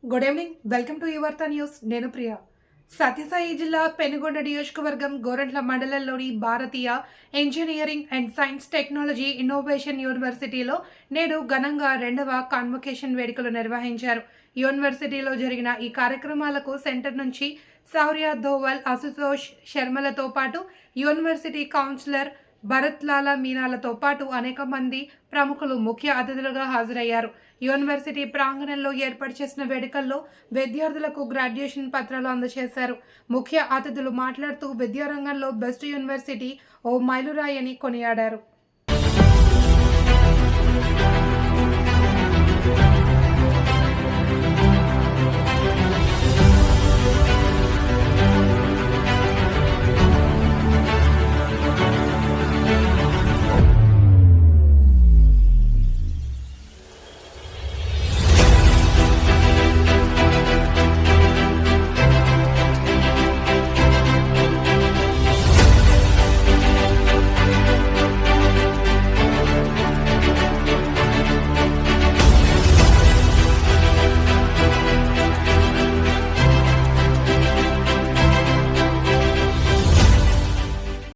Good evening. Welcome to Yuvartha news. నేను ప్రియ. సత్యసాయి జిల్లా పెనుగొండ నియోజకవర్గం గోరంట్ల మండలంలోని Bharatiya engineering and science technology innovation యూనివర్సిటీలో నేడు ఘనంగా 2వ కాన్వకేషన్ వేడుకలు నిర్వహించారు. యూనివర్సిటీలో జరిగిన ఈ కార్యక్రమాలకు సెంటర్ నుంచి శౌర్య ధోవల్, అశుతోష్ శర్మలతో పాటు యూనివర్సిటీ కౌన్సిలర్ భరత్ లాలా మీనాలతో పాటు అనేక మంది ప్రముఖులు ముఖ్య అతిథులుగా హాజరయ్యారు. యూనివర్సిటీ ప్రాంగణంలో ఏర్పాటు చేసిన వేడుకల్లో విద్యార్థులకు గ్రాడ్యుయేషన్ పత్రాలు అందజేశారు. ముఖ్య అతిథులు మాట్లాడుతూ విద్యారంగంలో బెస్ట్ యూనివర్సిటీ ఓ మైలురాయి అని కొనియాడారు.